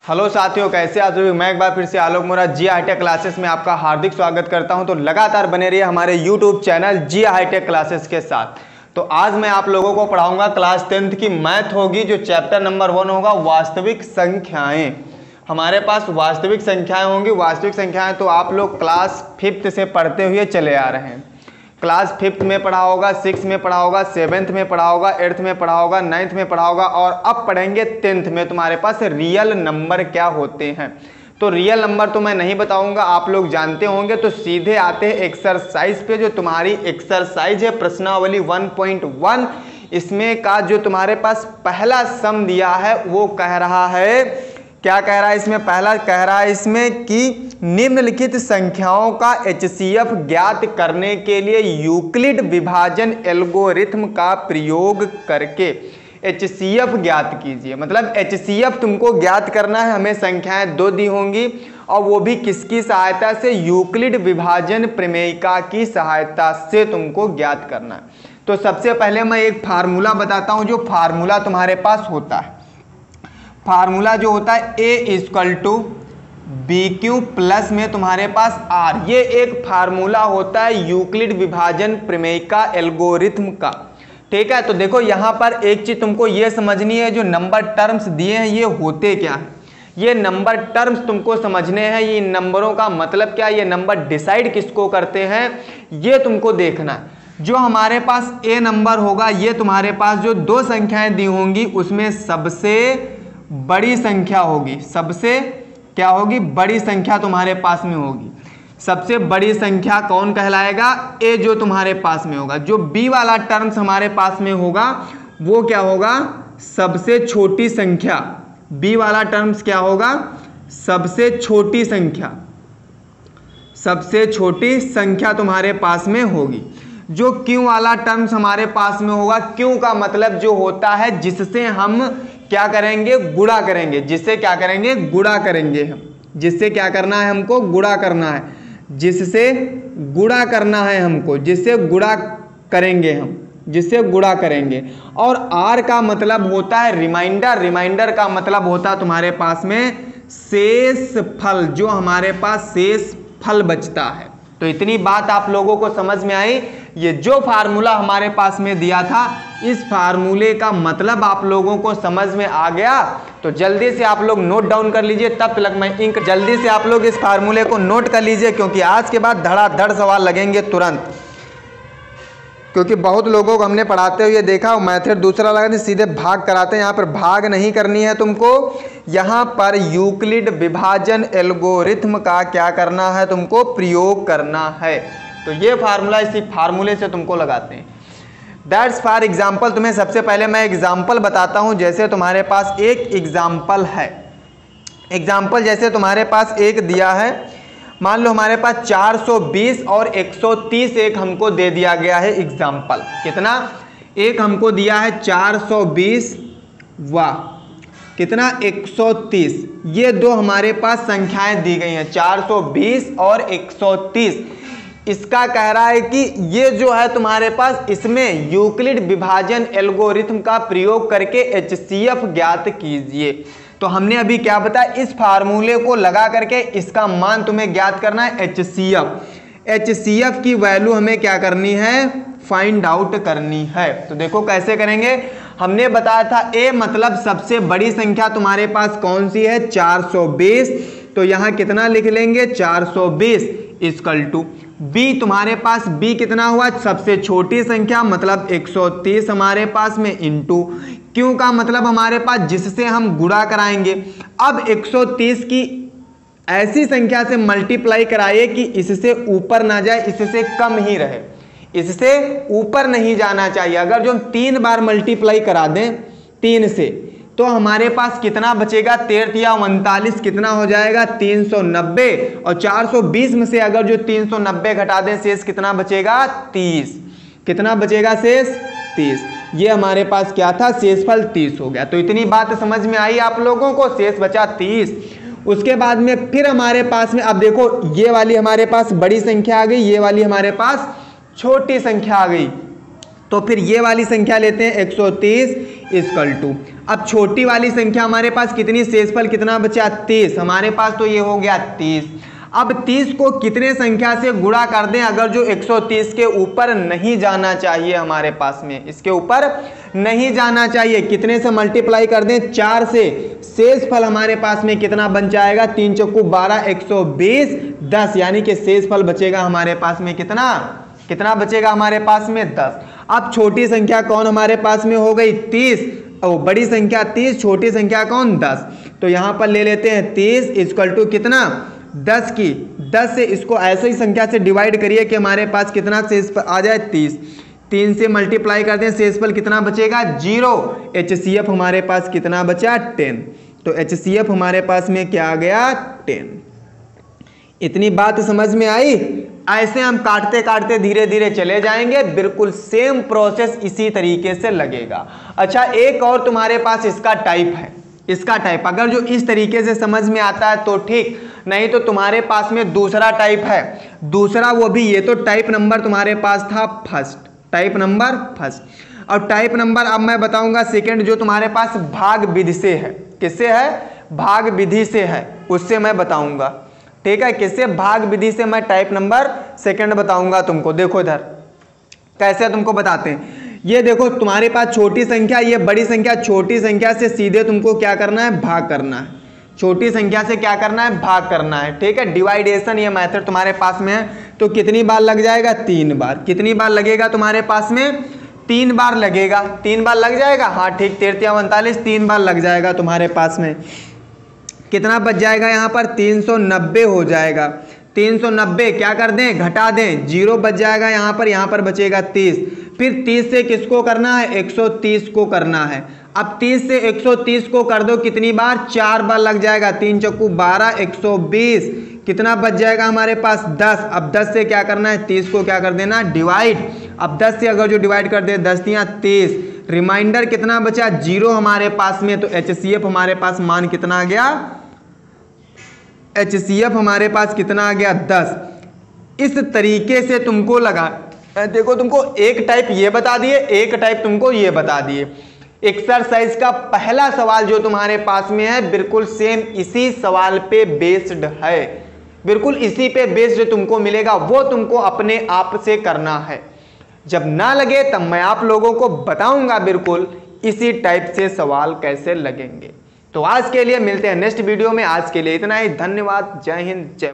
Hello साथियों, कैसे आप सभी। मैं एक बार फिर से आलोक मोरा जी हाईटेक क्लासेस में आपका हार्दिक स्वागत करता हूं। तो लगातार बने रहिए हमारे यूट्यूब चैनल जी हाईटेक क्लासेस के साथ। तो आज मैं आप लोगों को पढ़ाऊंगा क्लास 10th की मैथ होगी, जो चैप्टर नंबर 1 होगा वास्तविक संख्याएं। हमारे पास वास्तविक संख्याएं होंगी। वास्तविक संख्याएं तो आप लोग क्लास 5th से पढ़ते हुए चले आ रहे हैं। क्लास 5th में पढ़ा होगा, 6th में पढ़ा होगा, 7th में पढ़ा होगा, 8th में पढ़ा होगा, 9th में पढ़ा होगा और अब पढ़ेंगे 10th में। तुम्हारे पास रियल नंबर क्या होते हैं। तो रियल नंबर तो मैं नहीं बताऊंगा, आप लोग जानते होंगे। तो सीधे आते हैं एक्सरसाइज पे। जो तुम्हारी एक्सरसाइज है प्रश्नावली 1.1, इसमें का जो तुम्हारे पास पहला सम दिया है वो कह रहा है, क्या कह रहा है इसमें, पहला कह रहा है इसमें कि निम्नलिखित संख्याओं का HCF ज्ञात करने के लिए यूक्लिड विभाजन एल्गोरिथम का प्रयोग करके HCF ज्ञात कीजिए। मतलब HCF तुमको ज्ञात करना है। हमें संख्याएं 2 दी होंगी और वो भी किसकी सहायता से, यूक्लिड विभाजन प्रमेयिका की सहायता से तुमको ज्ञात करना है। तो सबसे पहले मैं एक फार्मूला बताता हूं। जो फार्मूला तुम्हारे पास होता है, फार्मूला जो होता है A = BQ प्लस में तुम्हारे पास R, ये एक फार्मूला होता है यूक्लिड विभाजन प्रमेयिका एल्गोरिथम का। ठीक है। तो देखो यहाँ पर एक चीज तुमको ये समझनी है, जो नंबर टर्म्स दिए हैं ये होते क्या है। ये नंबर टर्म्स तुमको समझने हैं। ये नंबरों का मतलब क्या, ये नंबर डिसाइड किसको करते हैं, ये तुमको देखना है। जो हमारे पास A नंबर होगा, ये तुम्हारे पास जो 2 संख्याएं दी होंगी उसमें सबसे बड़ी संख्या होगी। सबसे क्या होगी, बड़ी संख्या तुम्हारे पास में होगी। सबसे बड़ी संख्या कौन कहलाएगा, ए जो तुम्हारे पास में होगा। जो बी वाला टर्म्स हमारे पास में होगा वो क्या होगा, सबसे छोटी संख्या। बी वाला टर्म्स क्या होगा, सबसे छोटी संख्या। सबसे छोटी संख्या तुम्हारे पास में होगी। जो क्यू वाला टर्म्स हमारे पास में होगा, क्यू का मतलब जो होता है जिससे हम क्या करेंगे, गुणा करेंगे। जिससे क्या करेंगे, गुणा करेंगे हम। जिससे क्या करना है हमको, गुणा करना है। जिससे गुणा करना है हमको, जिससे गुणा करेंगे हम, जिससे गुणा करेंगे। और आर का मतलब होता है रिमाइंडर। रिमाइंडर का मतलब होता है तुम्हारे पास में शेष फल, जो हमारे पास शेष फल बचता है। तो इतनी बात आप लोगों को समझ में आई। ये जो फार्मूला हमारे पास में दिया था, इस फार्मूले का मतलब आप लोगों को समझ में आ गया। तो जल्दी से आप लोग नोट डाउन कर लीजिए। तब तक मैं इंक, जल्दी से आप लोग इस फार्मूले को नोट कर लीजिए, क्योंकि आज के बाद धड़ाधड़ सवाल लगेंगे तुरंत। क्योंकि बहुत लोगों को हमने पढ़ाते हुए देखा, मेथड दूसरा लगा, सीधे भाग कराते हैं। यहाँ पर भाग नहीं करनी है तुमको, यहाँ पर यूक्लिड विभाजन एल्गोरिथम का क्या करना है, तुमको प्रयोग करना है। तो ये फार्मूला, इसी फार्मूले से तुमको लगाते हैं। That's for example. तुम्हें सबसे पहले मैं एग्जाम्पल बताता हूँ। जैसे तुम्हारे पास एक एग्जाम्पल है। एग्जाम्पल जैसे तुम्हारे पास एक दिया है, मान लो हमारे पास 420 और 130 एक हमको दे दिया गया है एग्जाम्पल। कितना, एक हमको दिया है 420 व कितना 130। ये 2 हमारे पास संख्याएं दी गई हैं, 420 और 130। इसका कह रहा है कि ये जो है तुम्हारे पास, इसमें यूक्लिड विभाजन एल्गोरिथम का प्रयोग करके HCF ज्ञात कीजिए। तो हमने अभी क्या बताया, इस फार्मूले को लगा करके इसका मान तुम्हें ज्ञात करना है HCF। HCF की वैल्यू हमें क्या करनी है, फाइंड आउट करनी है। तो देखो कैसे करेंगे। हमने बताया था A मतलब सबसे बड़ी संख्या तुम्हारे पास कौन सी है, 420। तो यहाँ कितना लिख लेंगे, 420 = B। तुम्हारे पास B कितना हुआ, सबसे छोटी संख्या मतलब 130 हमारे पास में, इंटू क्यों का मतलब हमारे पास जिससे हम गुणा कराएंगे। अब 130 की ऐसी संख्या से मल्टीप्लाई कराइए कि इससे ऊपर ना जाए, इससे कम ही रहे, इससे ऊपर नहीं जाना चाहिए। अगर जो हम 3 बार मल्टीप्लाई करा दें 3 से, तो हमारे पास कितना बचेगा, 13 या 39 कितना हो जाएगा, 390। और 420 में से अगर जो 390 घटा दें, शेष कितना बचेगा, 30। कितना बचेगा, शेष 30। ये हमारे पास क्या था, शेषफल 30 हो गया। तो इतनी बात समझ में आई आप लोगों को, शेष बचा 30। उसके बाद में फिर हमारे पास में, अब देखो ये वाली हमारे पास बड़ी संख्या आ गई, ये वाली हमारे पास छोटी संख्या आ गई। तो फिर ये वाली संख्या लेते हैं 130 = अब छोटी वाली संख्या हमारे पास कितनी, शेषफल कितना बचा 30, हमारे पास तो ये हो गया 30। अब 30 को कितने संख्या से गुणा कर दें अगर जो 130 के ऊपर नहीं जाना चाहिए, हमारे पास में इसके ऊपर नहीं जाना चाहिए, कितने से मल्टीप्लाई कर दें 4 से, शेषफल हमारे पास में कितना बन जाएगा 3 चौकू 12, 120, 10, यानी कि शेषफल बचेगा हमारे पास में कितना बचेगा हमारे पास में 10। अब छोटी संख्या कौन हमारे पास में हो गई 30, और बड़ी संख्या 30, छोटी संख्या कौन 10, तो यहां पर ले लेते हैं 30 इक्वल टू कितना 10 की 10 से इसको ऐसे ही संख्या से डिवाइड करिए कि हमारे पास कितना शेषफल आ जाए 30, 3 से मल्टीप्लाई करते हैं, शेषफल कितना बचेगा 0, HCF हमारे पास कितना बचा 10, तो HCF हमारे पास में क्या आ गया 10। इतनी बात समझ में आई। ऐसे हम काटते काटते धीरे धीरे चले जाएंगे, बिल्कुल सेम प्रोसेस इसी तरीके से लगेगा। अच्छा, एक और तुम्हारे पास इसका टाइप है, इसका टाइप अगर जो इस तरीके से समझ में आता है तो ठीक, नहीं तो तुम्हारे पास में दूसरा टाइप है, दूसरा वो भी, ये तो टाइप नंबर तुम्हारे पास था फर्स्ट, टाइप नंबर फर्स्ट, और टाइप नंबर अब मैं बताऊंगा सेकंड, जो तुम्हारे पास भाग विधि से है। किससे है, भाग विधि से है, उससे मैं बताऊंगा, ठीक है। किससे, भाग विधि से मैं टाइप नंबर सेकंड बताऊंगा तुमको। देखो इधर कैसे तुमको बताते हैं, ये देखो तुम्हारे पास छोटी संख्या, ये बड़ी संख्या, छोटी संख्या से सीधे तुमको क्या करना है, भाग करना है, छोटी संख्या से क्या करना है, भाग करना है, ठीक है। डिवाइडेशन ये मेथड तुम्हारे पास में है, तो कितनी बार लग जाएगा 3 बार, कितनी बार लगेगा तुम्हारे पास में 3 बार लगेगा, 3 बार लग जाएगा, हाँ ठीक, 3 या 39 3 बार लग जाएगा तुम्हारे पास में। कितना बच जाएगा यहाँ पर 390 हो जाएगा, 390 क्या कर दें, घटा दें, 0 बच जाएगा यहाँ पर बचेगा 30, फिर 30 से किसको करना है, 130 को करना है। अब 30 से 130 को कर दो कितनी बार, 4 बार लग जाएगा, 3 चौकू 12, 120, कितना बच जाएगा हमारे पास 10। अब 10 से क्या करना है, 30 को क्या कर देना डिवाइड, अब 10 से अगर जो डिवाइड कर दे 10 या 30, रिमाइंडर कितना बचा 0 हमारे पास में, तो HCF हमारे पास मान कितना आ गया, HCF हमारे पास कितना आ गया 10। इस तरीके से तुमको लगा, देखो तुमको एक टाइप ये बता दिए, एक टाइप तुमको ये बता दिए। एक्सरसाइज का पहला सवाल जो तुम्हारे पास में है बिल्कुल सेम इसी सवाल पे बेस्ड है, बिल्कुल इसी पे बेस्ड तुमको मिलेगा, वो तुमको अपने आप से करना है। जब ना लगे तब मैं आप लोगों को बताऊंगा बिल्कुल इसी टाइप से सवाल कैसे लगेंगे। तो आज के लिए मिलते हैं नेक्स्ट वीडियो में, आज के लिए इतना ही, धन्यवाद, जय हिंद, जय